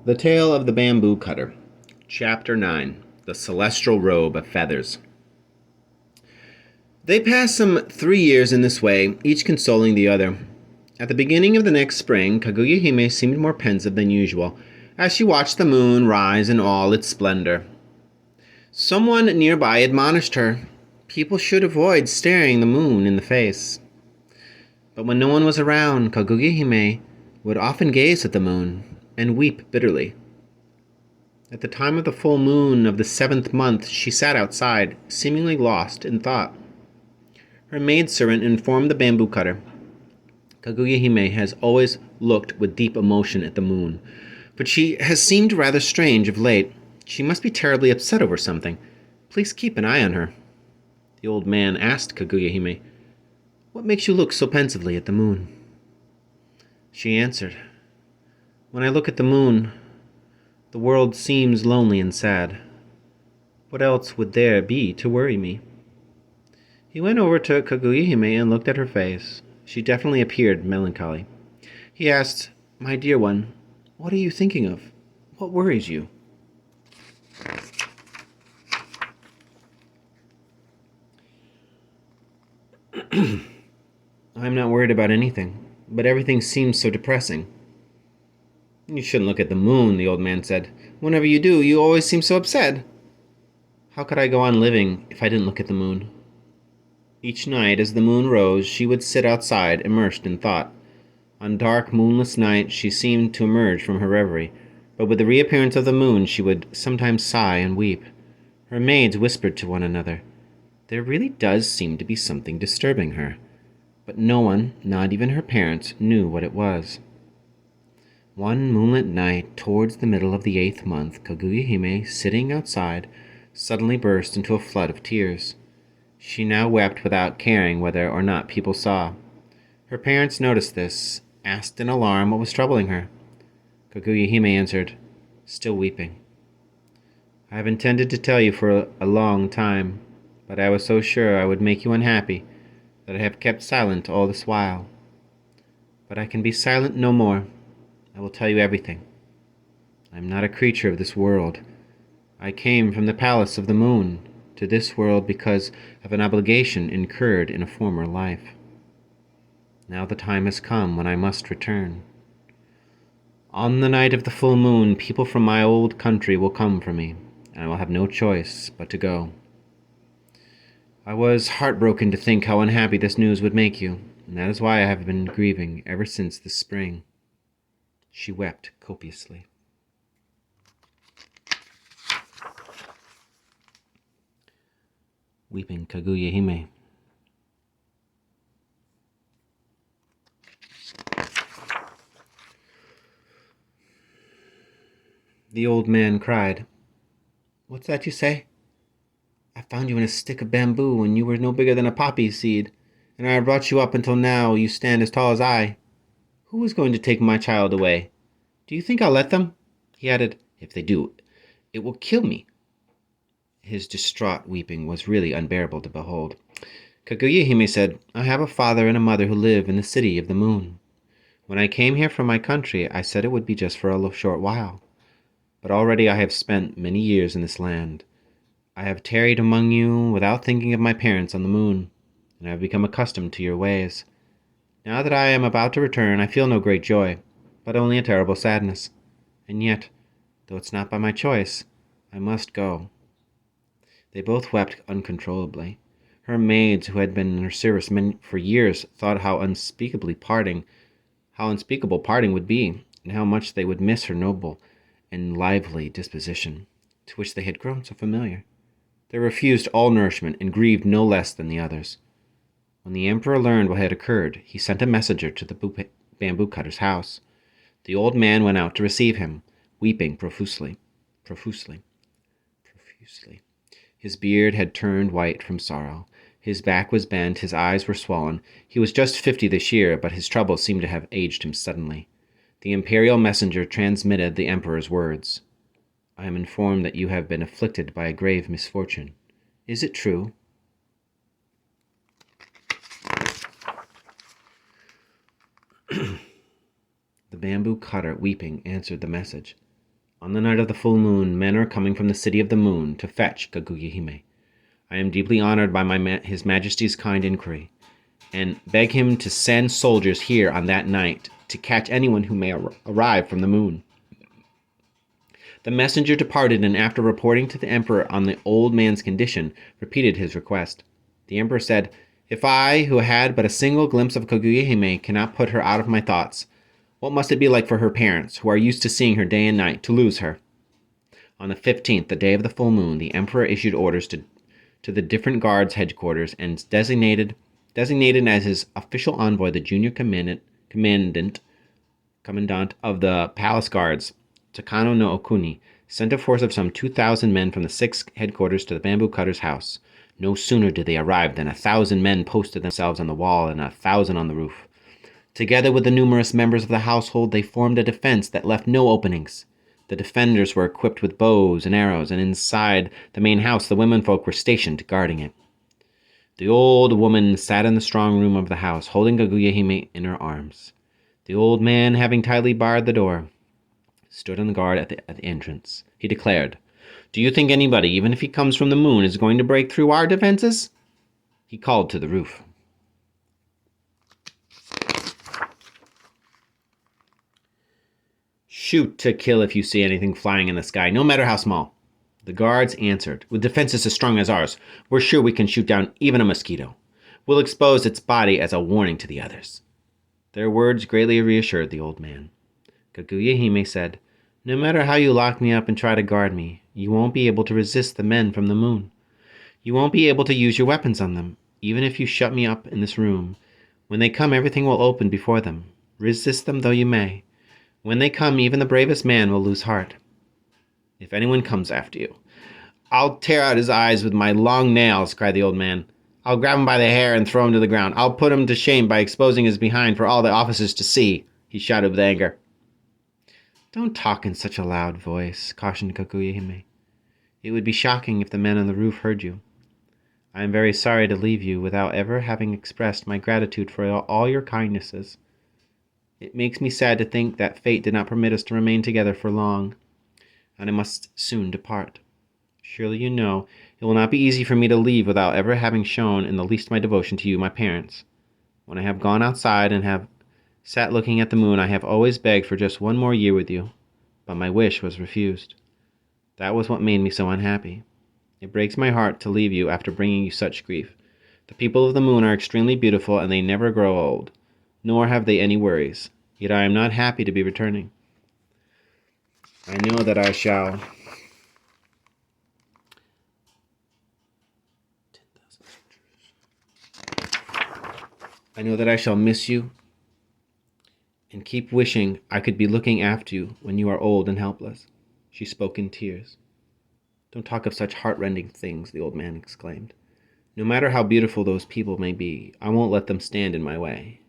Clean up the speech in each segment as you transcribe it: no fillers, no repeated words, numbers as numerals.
The Tale of the Bamboo Cutter. Chapter 9. The Celestial Robe of Feathers. They passed some 3 years in this way, each consoling the other. At the beginning of the next spring, Kaguya Hime seemed more pensive than usual, as she watched the moon rise in all its splendor. Someone nearby admonished her. People should avoid staring the moon in the face. But when no one was around, Kaguya Hime would often gaze at the moon and weep bitterly. At the time of the full moon of the 7th month, she sat outside, seemingly lost in thought. Her maidservant informed the bamboo cutter. Kaguya Hime has always looked with deep emotion at the moon, but she has seemed rather strange of late. She must be terribly upset over something. Please keep an eye on her. The old man asked Kaguya Hime, "What makes you look so pensively at the moon?" She answered, "When I look at the moon, the world seems lonely and sad. What else would there be to worry me?" He went over to Kaguya Hime and looked at her face. She definitely appeared melancholy. He asked, "My dear one, what are you thinking of? What worries you?" "I'm not worried about anything, but everything seems so depressing." "You shouldn't look at the moon," the old man said. "Whenever you do, you always seem so upset." "How could I go on living if I didn't look at the moon?" Each night, as the moon rose, she would sit outside, immersed in thought. On dark, moonless nights, she seemed to emerge from her reverie, but with the reappearance of the moon, she would sometimes sigh and weep. Her maids whispered to one another, "There really does seem to be something disturbing her." But no one, not even her parents, knew what it was. One moonlit night, towards the middle of the 8th month, Kaguya Hime, sitting outside, suddenly burst into a flood of tears. She now wept without caring whether or not people saw. Her parents noticed this, asked in alarm what was troubling her. Kaguya Hime answered, still weeping, "I have intended to tell you for a long time, but I was so sure I would make you unhappy that I have kept silent all this while. But I can be silent no more. I will tell you everything. I am not a creature of this world. I came from the palace of the moon to this world because of an obligation incurred in a former life. Now the time has come when I must return. On the night of the full moon, people from my old country will come for me, and I will have no choice but to go. I was heartbroken to think how unhappy this news would make you, and that is why I have been grieving ever since this spring." She wept copiously. Weeping Kaguya Hime. The old man cried, "What's that you say? I found you in a stick of bamboo when you were no bigger than a poppy seed, and I have brought you up until now you stand as tall as I. Who is going to take my child away? Do you think I'll let them?" He added, "If they do, it will kill me." His distraught weeping was really unbearable to behold. Kaguya Hime said, "I have a father and a mother who live in the city of the moon. When I came here from my country, I said it would be just for a short while. But already I have spent many years in this land. I have tarried among you without thinking of my parents on the moon, and I have become accustomed to your ways. Now that I am about to return, I feel no great joy, but only a terrible sadness. And yet, though it's not by my choice, I must go." They both wept uncontrollably. Her maids, who had been in her service for years, thought how unspeakable parting would be, and how much they would miss her noble and lively disposition, to which they had grown so familiar. They refused all nourishment and grieved no less than the others. When the emperor learned what had occurred, he sent a messenger to the bamboo cutter's house. The old man went out to receive him, weeping profusely. Profusely. Profusely. His beard had turned white from sorrow. His back was bent, his eyes were swollen. He was just 50 this year, but his trouble seemed to have aged him suddenly. The imperial messenger transmitted the emperor's words. "I am informed that you have been afflicted by a grave misfortune. Is it true?" The bamboo cutter, weeping, answered the message. On the night of the full moon, men are coming from the city of the moon to fetch Kaguya-hime. I am deeply honored by His Majesty's kind inquiry, and beg him to send soldiers here on that night to catch anyone who may arrive from the moon." The messenger departed, and after reporting to the emperor on the old man's condition, repeated his request. The emperor said, "If I, who had but a single glimpse of Kaguya-hime, cannot put her out of my thoughts, what must it be like for her parents, who are used to seeing her day and night, to lose her?" On the 15th, the day of the full moon, the emperor issued orders to the different guards' headquarters, and designated as his official envoy the junior commandant of the palace guards, Takano no Okuni, sent a force of some 2,000 men from the 6th headquarters to the bamboo cutter's house. No sooner did they arrive than 1,000 men posted themselves on the wall and 1,000 on the roof. Together with the numerous members of the household, they formed a defense that left no openings. The defenders were equipped with bows and arrows, and inside the main house the womenfolk were stationed guarding it. The old woman sat in the strong room of the house, holding Kaguya-hime in her arms. The old man, having tightly barred the door, stood on guard at the entrance. He declared, "Do you think anybody, even if he comes from the moon, is going to break through our defenses?" He called to the roof. "Shoot to kill if you see anything flying in the sky, no matter how small." The guards answered, "With defenses as strong as ours, we're sure we can shoot down even a mosquito. We'll expose its body as a warning to the others." Their words greatly reassured the old man. Kaguya-hime said, "No matter how you lock me up and try to guard me, you won't be able to resist the men from the moon. You won't be able to use your weapons on them, even if you shut me up in this room. When they come, everything will open before them. Resist them though you may. When they come, even the bravest man will lose heart. If anyone comes after you, I'll tear out his eyes with my long nails," cried the old man. "I'll grab him by the hair and throw him to the ground. I'll put him to shame by exposing his behind for all the officers to see," he shouted with anger. "Don't talk in such a loud voice," cautioned Kaguya-hime. "It would be shocking if the men on the roof heard you. I am very sorry to leave you without ever having expressed my gratitude for all your kindnesses. It makes me sad to think that fate did not permit us to remain together for long, and I must soon depart. Surely you know it will not be easy for me to leave without ever having shown in the least my devotion to you, my parents. When I have gone outside and have sat looking at the moon, I have always begged for just one more year with you, but my wish was refused. That was what made me so unhappy. It breaks my heart to leave you after bringing you such grief. The people of the moon are extremely beautiful, and they never grow old, nor have they any worries. Yet I am not happy to be returning. I know that I shall miss you and keep wishing I could be looking after you when you are old and helpless." She spoke in tears. "Don't talk of such heart-rending things," the old man exclaimed. "No matter how beautiful those people may be, I won't let them stand in my way."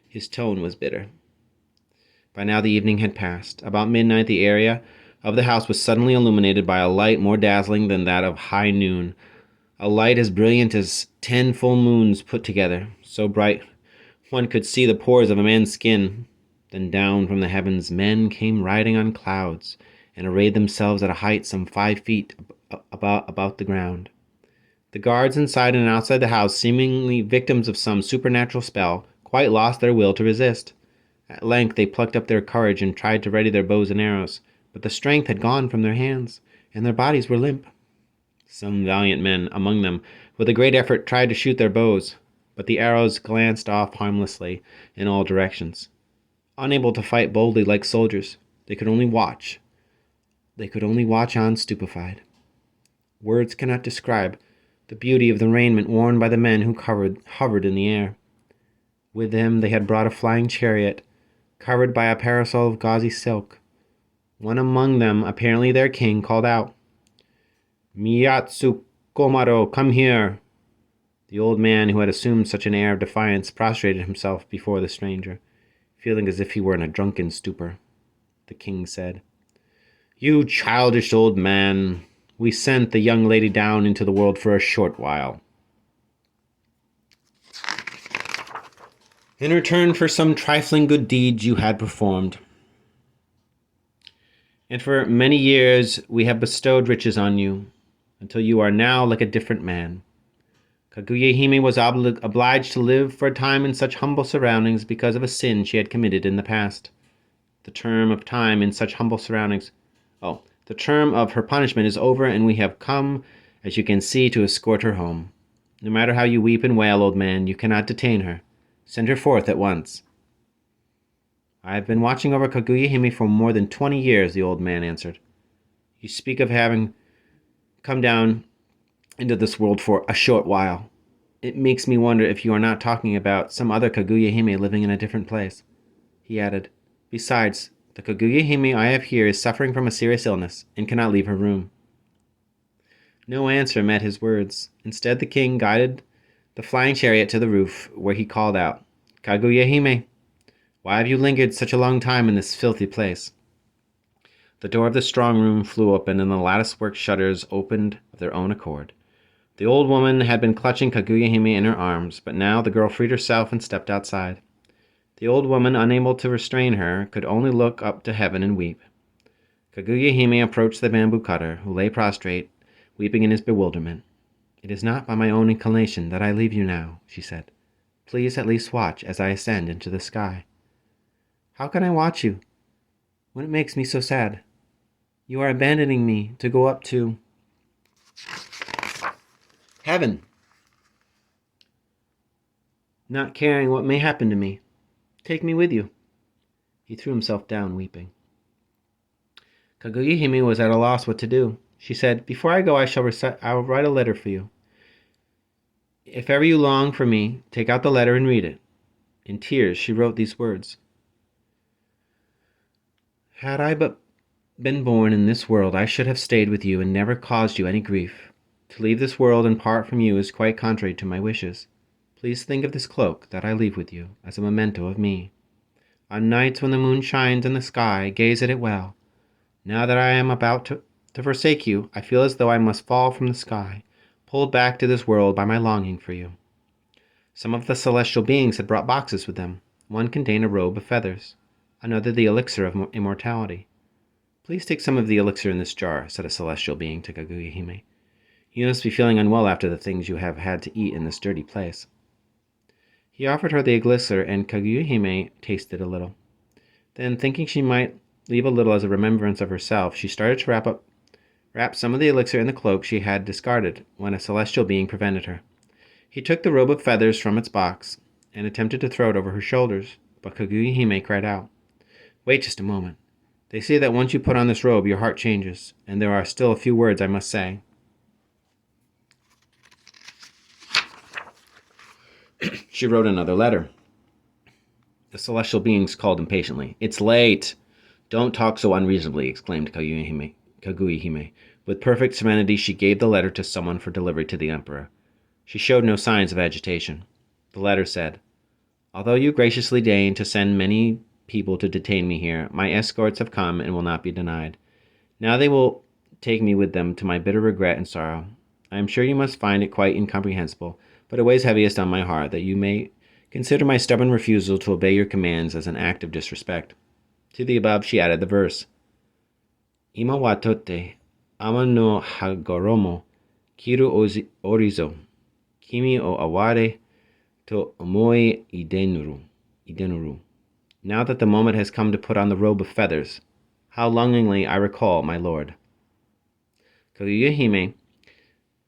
His tone was bitter. By now the evening had passed. About midnight, the area of the house was suddenly illuminated by a light more dazzling than that of high noon, a light as brilliant as 10 full moons put together, so bright one could see the pores of a man's skin. Then down from the heavens men came riding on clouds, and arrayed themselves at a height some 5 feet about the ground. The guards inside and outside the house, seemingly victims of some supernatural spell, quite lost their will to resist. At length they plucked up their courage and tried to ready their bows and arrows, but the strength had gone from their hands, and their bodies were limp. Some valiant men among them, with a great effort, tried to shoot their bows, but the arrows glanced off harmlessly in all directions. Unable to fight boldly like soldiers, they could only watch. They could only watch on stupefied. Words cannot describe the beauty of the raiment worn by the men who hovered in the air. With them they had brought a flying chariot, covered by a parasol of gauzy silk. One among them, apparently their king, called out, "Miyatsu Komaro, come here!" The old man, who had assumed such an air of defiance, prostrated himself before the stranger, feeling as if he were in a drunken stupor. The king said, "You childish old man, we sent the young lady down into the world for a short while, in return for some trifling good deeds you had performed. And for many years we have bestowed riches on you, until you are now like a different man. Kaguya Hime was obliged to live for a time in such humble surroundings because of a sin she had committed in the past. The term of time in such humble surroundings. Oh, the term of her punishment is over, and we have come, as you can see, to escort her home. No matter how you weep and wail, old man, you cannot detain her. Send her forth at once. I have been watching over Kaguya Hime for more than 20 years, the old man answered. You speak of having come down into this world for a short while. It makes me wonder if you are not talking about some other Kaguya Hime living in a different place. He added, Besides, the Kaguya Hime I have here is suffering from a serious illness and cannot leave her room. No answer met his words. Instead, the king guided the flying chariot to the roof, where he called out, Kaguya Hime, why have you lingered such a long time in this filthy place? The door of the strong room flew open, and the lattice-work shutters opened of their own accord. The old woman had been clutching Kaguya Hime in her arms, but now the girl freed herself and stepped outside. The old woman, unable to restrain her, could only look up to heaven and weep. Kaguya Hime approached the bamboo cutter, who lay prostrate, weeping in his bewilderment. It is not by my own inclination that I leave you now, she said. Please at least watch as I ascend into the sky. How can I watch you when it makes me so sad? You are abandoning me to go up to heaven, not caring what may happen to me. Take me with you. He threw himself down, weeping. Kaguya Hime was at a loss what to do. She said, Before I go, I will write a letter for you. If ever you long for me, take out the letter and read it. In tears, she wrote these words. Had I but been born in this world, I should have stayed with you and never caused you any grief. To leave this world and part from you is quite contrary to my wishes. Please think of this cloak that I leave with you as a memento of me. On nights when the moon shines in the sky, gaze at it well. Now that I am about to forsake you, I feel as though I must fall from the sky, pulled back to this world by my longing for you. Some of the celestial beings had brought boxes with them. One contained a robe of feathers, another the elixir of immortality. Please take some of the elixir in this jar, said a celestial being to Kaguya Hime. You must be feeling unwell after the things you have had to eat in this dirty place. He offered her the elixir, and Kaguya Hime tasted a little. Then, thinking she might leave a little as a remembrance of herself, she started to wrap some of the elixir in the cloak she had discarded when a celestial being prevented her. He took the robe of feathers from its box and attempted to throw it over her shoulders, but Kaguya Hime cried out, Wait just a moment. They say that once you put on this robe, your heart changes, and there are still a few words I must say. She wrote another letter. The celestial beings called impatiently. It's late! Don't talk so unreasonably, exclaimed Kaguya Hime. With perfect serenity, she gave the letter to someone for delivery to the emperor. She showed no signs of agitation. The letter said, Although you graciously deign to send many people to detain me here, my escorts have come and will not be denied. Now they will take me with them to my bitter regret and sorrow. I am sure you must find it quite incomprehensible, but it weighs heaviest on my heart that you may consider my stubborn refusal to obey your commands as an act of disrespect. To the above she added the verse, Ima wa tote, ama no hagoromo, kiru orizo, kimi o aware to omoi idenuru. Now that the moment has come to put on the robe of feathers, how longingly I recall my lord. Kaguya Hime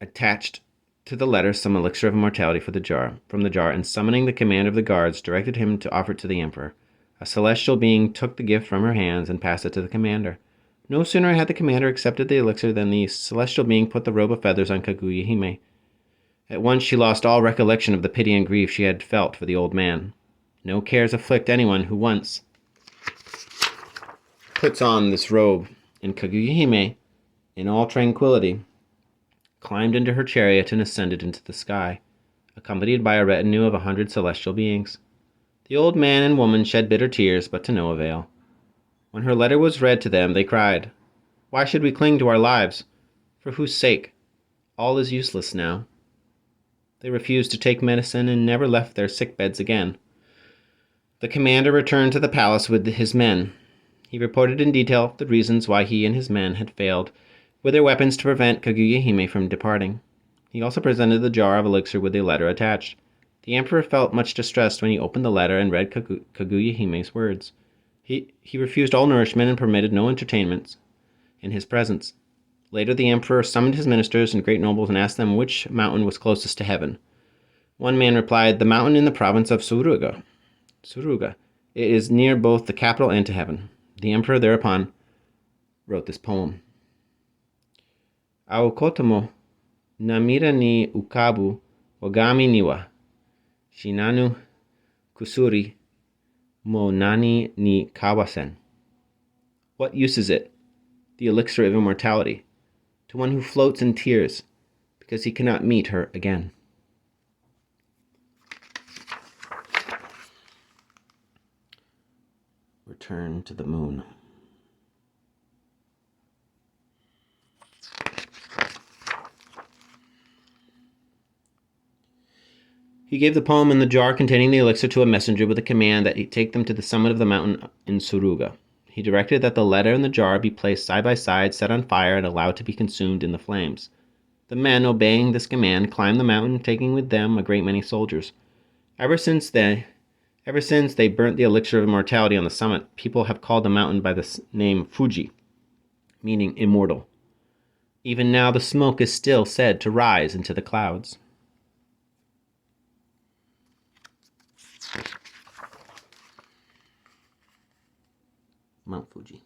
attached to the letter some elixir of immortality from the jar, and summoning the commander of the guards, directed him to offer it to the emperor. A celestial being took the gift from her hands and passed it to the commander. No sooner had the commander accepted the elixir than the celestial being put the robe of feathers on Kaguya Hime. At once she lost all recollection of the pity and grief she had felt for the old man. No cares afflict anyone who once puts on this robe, and Kaguya Hime, in all tranquility, climbed into her chariot and ascended into the sky, accompanied by a retinue of 100 celestial beings. The old man and woman shed bitter tears, but to no avail. When her letter was read to them, they cried, Why should we cling to our lives? For whose sake? All is useless now. They refused to take medicine and never left their sick beds again. The commander returned to the palace with his men. He reported in detail the reasons why he and his men had failed with their weapons to prevent Kaguya-hime from departing. He also presented the jar of elixir with a letter attached. The emperor felt much distressed when he opened the letter and read Kaguya-hime's words. He refused all nourishment and permitted no entertainments in his presence. Later the emperor summoned his ministers and great nobles and asked them which mountain was closest to heaven. One man replied, "The mountain in the province of Suruga. Suruga. It is near both the capital and to heaven." The emperor thereupon wrote this poem. Aokotomo namira ni ukabu wagami niwa shinanu kusuri mo nani ni kawasen. What use is it, the elixir of immortality, to one who floats in tears because he cannot meet her again? Return to the moon. He gave the poem and the jar containing the elixir to a messenger with a command that he take them to the summit of the mountain in Suruga. He directed that the letter and the jar be placed side by side, set on fire, and allowed to be consumed in the flames. The men, obeying this command, climbed the mountain, taking with them a great many soldiers. Ever since they burnt the elixir of immortality on the summit, people have called the mountain by the name Fuji, meaning immortal. Even now the smoke is still said to rise into the clouds. Mount Fuji.